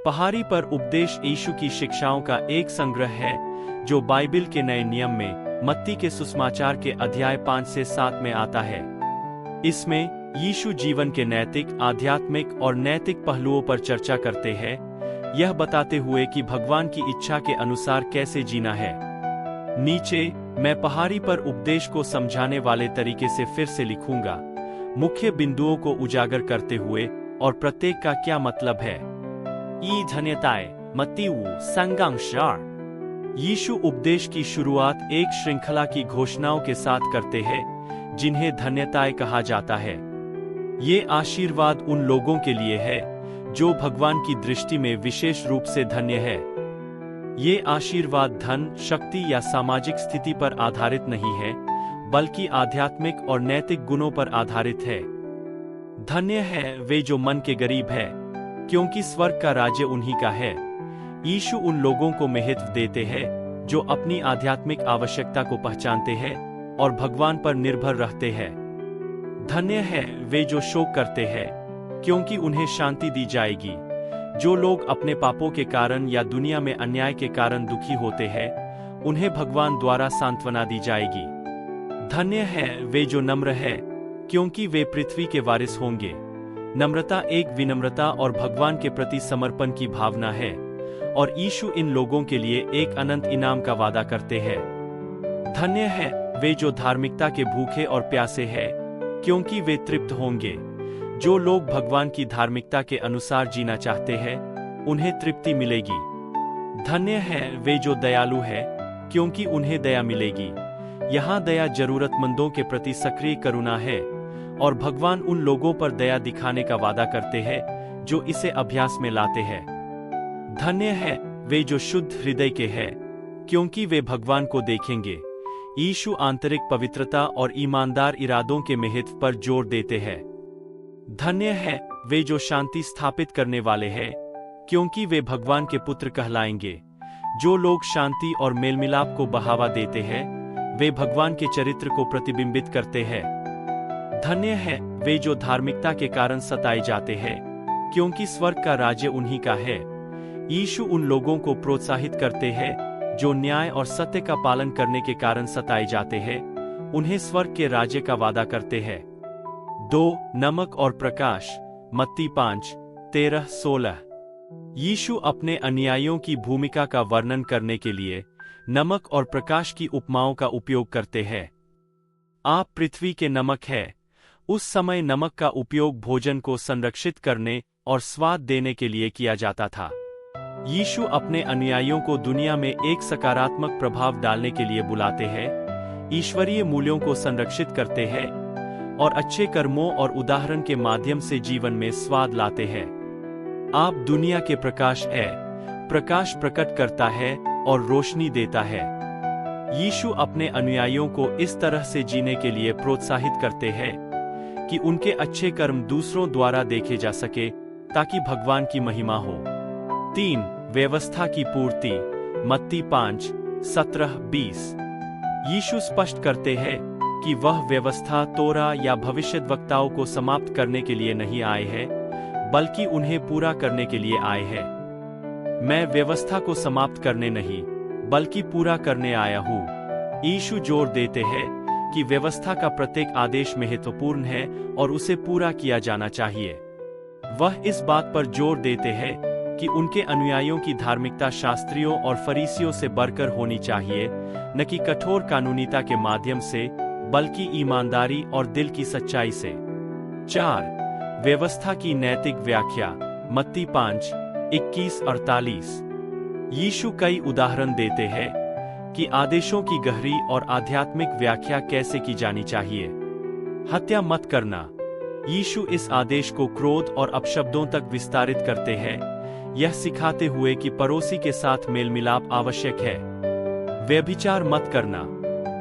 पहाड़ी पर उपदेश यीशु की शिक्षाओं का एक संग्रह है जो बाइबिल के नए नियम में मत्ती के सुसमाचार के अध्याय 5 से 7 में आता है। इसमें यीशु जीवन के नैतिक, आध्यात्मिक और नैतिक पहलुओं पर चर्चा करते हैं, यह बताते हुए कि भगवान की इच्छा के अनुसार कैसे जीना है। नीचे मैं पहाड़ी पर उपदेश को समझाने वाले तरीके से फिर से लिखूंगा, मुख्य बिंदुओं को उजागर करते हुए और प्रत्येक का क्या मतलब है। ई धन्यताएं मत्ती 3:12। यीशु उपदेश की शुरुआत एक श्रृंखला की घोषणाओं के साथ करते हैं जिन्हें धन्यताएं कहा जाता है। ये आशीर्वाद उन लोगों के लिए है जो भगवान की दृष्टि में विशेष रूप से धन्य है। ये आशीर्वाद धन, शक्ति या सामाजिक स्थिति पर आधारित नहीं है, बल्कि आध्यात्मिक और नैतिक गुणों पर आधारित है। धन्य है वे जो मन के गरीब है, क्योंकि स्वर्ग का राज्य उन्हीं का है। यीशु उन लोगों को महत्व देते हैं जो अपनी आध्यात्मिक आवश्यकता को पहचानते हैं और भगवान पर निर्भर रहते हैं। धन्य है वे जो शोक करते हैं, क्योंकि उन्हें शांति दी जाएगी। जो लोग अपने पापों के कारण या दुनिया में अन्याय के कारण दुखी होते हैं, उन्हें भगवान द्वारा सांत्वना दी जाएगी। धन्य है वे जो नम्र है, क्योंकि वे पृथ्वी के वारिस होंगे। नम्रता एक विनम्रता और भगवान के प्रति समर्पण की भावना है, और यीशु इन लोगों के लिए एक अनंत इनाम का वादा करते हैं। धन्य है वे जो धार्मिकता के भूखे और प्यासे हैं, क्योंकि वे तृप्त होंगे। जो लोग भगवान की धार्मिकता के अनुसार जीना चाहते हैं, उन्हें तृप्ति मिलेगी। धन्य है वे जो दयालु है, क्योंकि उन्हें दया मिलेगी। यहाँ दया जरूरतमंदों के प्रति सक्रिय करुणा है, और भगवान उन लोगों पर दया दिखाने का वादा करते हैं जो इसे अभ्यास में लाते हैं। धन्य है वे जो शुद्ध हृदय के हैं, क्योंकि वे भगवान को देखेंगे। यीशु आंतरिक पवित्रता और ईमानदार इरादों के महत्व पर जोर देते हैं। धन्य है वे जो शांति स्थापित करने वाले हैं, क्योंकि वे भगवान के पुत्र कहलाएंगे। जो लोग शांति और मेलमिलाप को बढ़ावा देते हैं, वे भगवान के चरित्र को प्रतिबिंबित करते हैं। धन्य है वे जो धार्मिकता के कारण सताए जाते हैं, क्योंकि स्वर्ग का राज्य उन्हीं का है। यीशु उन लोगों को प्रोत्साहित करते हैं जो न्याय और सत्य का पालन करने के कारण सताए जाते हैं, उन्हें स्वर्ग के राज्य का वादा करते हैं। 2. नमक और प्रकाश मत्ती 5:13-16। यीशु अपने अनुयायियों की भूमिका का वर्णन करने के लिए नमक और प्रकाश की उपमाओं का उपयोग करते हैं। आप पृथ्वी के नमक हैं। उस समय नमक का उपयोग भोजन को संरक्षित करने और स्वाद देने के लिए किया जाता था। यीशु अपने अनुयायियों को दुनिया में एक सकारात्मक प्रभाव डालने के लिए बुलाते हैं, ईश्वरीय मूल्यों को संरक्षित करते हैं और अच्छे कर्मों और उदाहरण के माध्यम से जीवन में स्वाद लाते हैं। आप दुनिया के प्रकाश हैं। प्रकाश प्रकट करता है और रोशनी देता है। यीशु अपने अनुयायियों को इस तरह से जीने के लिए प्रोत्साहित करते हैं कि उनके अच्छे कर्म दूसरों द्वारा देखे जा सके, ताकि भगवान की महिमा हो। 3. व्यवस्था की पूर्ति मत्ती 5:17-20। यीशु स्पष्ट करते हैं कि वह व्यवस्था, तोरा या भविष्यद्वक्ताओं को समाप्त करने के लिए नहीं आए हैं, बल्कि उन्हें पूरा करने के लिए आए हैं। मैं व्यवस्था को समाप्त करने नहीं, बल्कि पूरा करने आया हूँ। यीशु जोर देते हैं कि व्यवस्था का प्रत्येक आदेश महत्वपूर्ण है और उसे पूरा किया जाना चाहिए। वह इस बात पर जोर देते हैं कि उनके अनुयायियों की धार्मिकता शास्त्रियों और फरीसियों से बढ़कर होनी चाहिए, न कि कठोर कानूनीता के माध्यम से, बल्कि ईमानदारी और दिल की सच्चाई से। 4. व्यवस्था की नैतिक व्याख्या मत्ती 5:21-48। यीशु कई उदाहरण देते हैं कि आदेशों की गहरी और आध्यात्मिक व्याख्या कैसे की जानी चाहिए। हत्या मत करना। यीशु इस आदेश को क्रोध और अपशब्दों तक विस्तारित करते हैं, यह सिखाते हुए कि पड़ोसी के साथ मेल मिलाप आवश्यक है। व्यभिचार मत करना।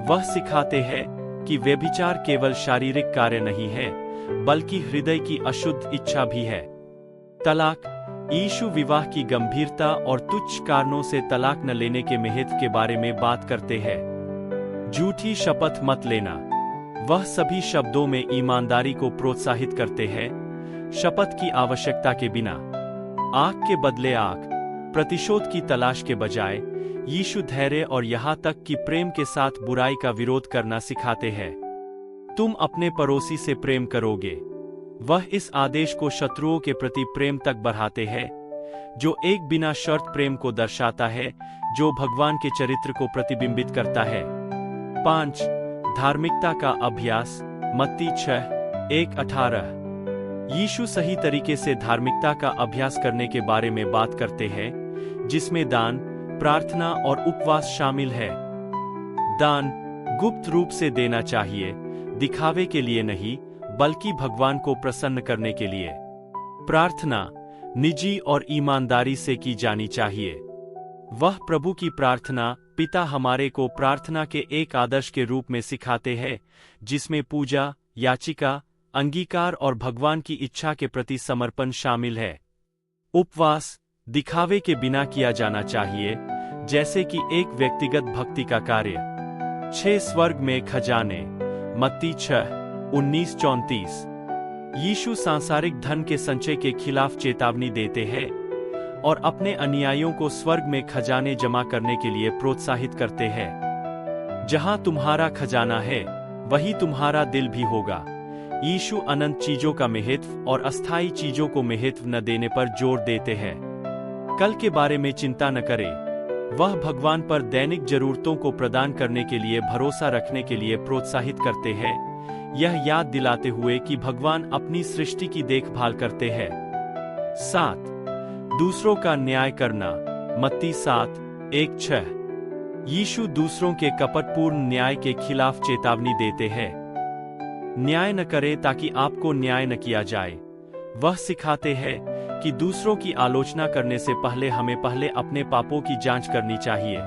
वह सिखाते हैं कि व्यभिचार केवल शारीरिक कार्य नहीं है, बल्कि हृदय की अशुद्ध इच्छा भी है। तलाक। यीशु विवाह की गंभीरता और तुच्छ कारणों से तलाक न लेने के महत्व के बारे में बात करते हैं। झूठी शपथ मत लेना। वह सभी शब्दों में ईमानदारी को प्रोत्साहित करते हैं, शपथ की आवश्यकता के बिना। आग के बदले आग, प्रतिशोध की तलाश के बजाय यीशु धैर्य और यहाँ तक कि प्रेम के साथ बुराई का विरोध करना सिखाते हैं। तुम अपने पड़ोसी से प्रेम करोगे। वह इस आदेश को शत्रुओं के प्रति प्रेम तक बढ़ाते हैं, जो एक बिना शर्त प्रेम को दर्शाता है, जो भगवान के चरित्र को प्रतिबिंबित करता है। 5. धार्मिकता का अभ्यास, मत्ती 6:1-18। यीशु सही तरीके से धार्मिकता का अभ्यास करने के बारे में बात करते हैं, जिसमें दान, प्रार्थना और उपवास शामिल है। दान गुप्त रूप से देना चाहिए, दिखावे के लिए नहीं, बल्कि भगवान को प्रसन्न करने के लिए। प्रार्थना निजी और ईमानदारी से की जानी चाहिए। वह प्रभु की प्रार्थना, पिता हमारे को प्रार्थना के एक आदर्श के रूप में सिखाते हैं, जिसमें पूजा, याचिका, अंगीकार और भगवान की इच्छा के प्रति समर्पण शामिल है। उपवास दिखावे के बिना किया जाना चाहिए, जैसे कि एक व्यक्तिगत भक्ति का कार्य। 6 स्वर्ग में खजाने, मत्ती 6:19-34। यीशु सांसारिक धन के संचय के खिलाफ चेतावनी देते हैं और अपने अनुयायियों को स्वर्ग में खजाने जमा करने के लिए प्रोत्साहित करते हैं। जहां तुम्हारा खजाना है, वही तुम्हारा दिल भी होगा। यीशु अनंत चीजों का महत्व और अस्थायी चीजों को महत्व न देने पर जोर देते हैं। कल के बारे में चिंता न करें। वह भगवान पर दैनिक जरूरतों को प्रदान करने के लिए भरोसा रखने के लिए प्रोत्साहित करते हैं, यह याद दिलाते हुए कि भगवान अपनी सृष्टि की देखभाल करते हैं। 7. दूसरों का न्याय करना, मत्ती 7:1-6। यीशु दूसरों के कपटपूर्ण न्याय के खिलाफ चेतावनी देते हैं। न्याय न करें ताकि आपको न्याय न किया जाए। वह सिखाते हैं कि दूसरों की आलोचना करने से पहले हमें पहले अपने पापों की जांच करनी चाहिए।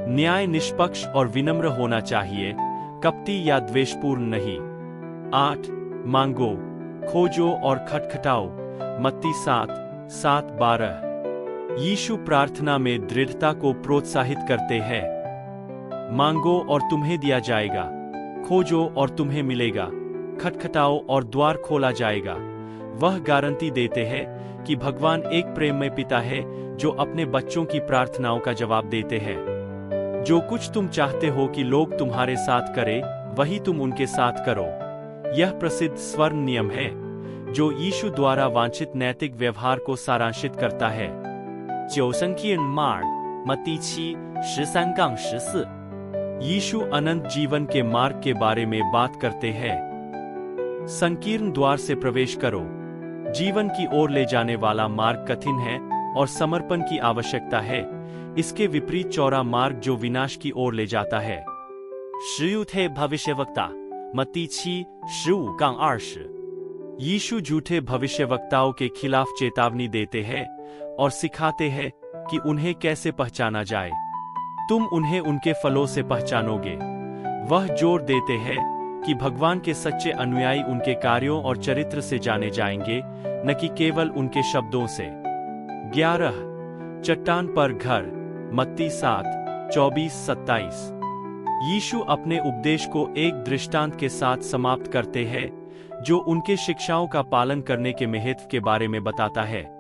न्याय निष्पक्ष और विनम्र होना चाहिए, कपटी या द्वेषपूर्ण नहीं। 8. मांगो, खोजो और खटखटाओ, मत्ती 7:7-12। यीशु प्रार्थना में दृढ़ता को प्रोत्साहित करते हैं। मांगो और तुम्हें दिया जाएगा, खोजो और तुम्हें मिलेगा, खटखटाओ और द्वार खोला जाएगा। वह गारंटी देते हैं कि भगवान एक प्रेममय पिता है जो अपने बच्चों की प्रार्थनाओं का जवाब देते हैं। जो कुछ तुम चाहते हो कि लोग तुम्हारे साथ करें, वही तुम उनके साथ करो। यह प्रसिद्ध स्वर्ण नियम है, जो यीशु द्वारा वांछित नैतिक व्यवहार को सारांशित करता है। 9生基恩 मार्ग, मत्ती 6:13-14। यीशु अनंत जीवन के मार्ग के बारे में बात करते हैं। संकीर्ण द्वार से प्रवेश करो। जीवन की ओर ले जाने वाला मार्ग कठिन है और समर्पण की आवश्यकता है। इसके विपरीत चौड़ा मार्ग जो विनाश की ओर ले जाता है। 10 झूठे भविष्यवक्ता, मत्ती 6:15-20। यीशु झूठे भविष्यवक्ताओं के खिलाफ चेतावनी देते हैं और सिखाते हैं कि उन्हें कैसे पहचाना जाए। तुम उन्हें उनके फलों से पहचानोगे। वह जोर देते हैं कि भगवान के सच्चे अनुयायी उनके कार्यों और चरित्र से जाने जाएंगे, न कि केवल उनके शब्दों से। 11. चट्टान पर घर, मत्ती 7:24-27। यीशु अपने उपदेश को एक दृष्टांत के साथ समाप्त करते हैं, जो उनके शिक्षाओं का पालन करने के महत्व के बारे में बताता है।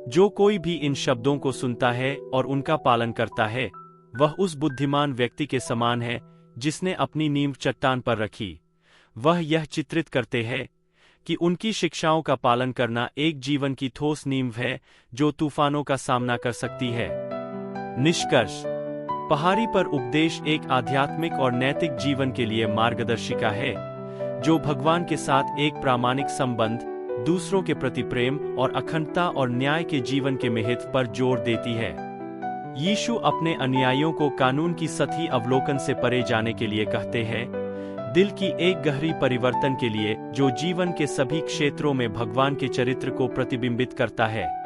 जो कोई भी इन शब्दों को सुनता है और उनका पालन करता है, वह उस बुद्धिमान व्यक्ति के समान है जिसने अपनी नींव चट्टान पर रखी। वह यह चित्रित करते हैं कि उनकी शिक्षाओं का पालन करना एक जीवन की ठोस नींव है जो तूफानों का सामना कर सकती है। निष्कर्ष, पहाड़ी पर उपदेश एक आध्यात्मिक और नैतिक जीवन के लिए मार्गदर्शिका है, जो भगवान के साथ एक प्रामाणिक संबंध, दूसरों के प्रति प्रेम और अखंडता और न्याय के जीवन के महत्व पर जोर देती है। यीशु अपने अनुयायियों को कानून की सतही अवलोकन से परे जाने के लिए कहते हैं, दिल की एक गहरी परिवर्तन के लिए जो जीवन के सभी क्षेत्रों में भगवान के चरित्र को प्रतिबिंबित करता है।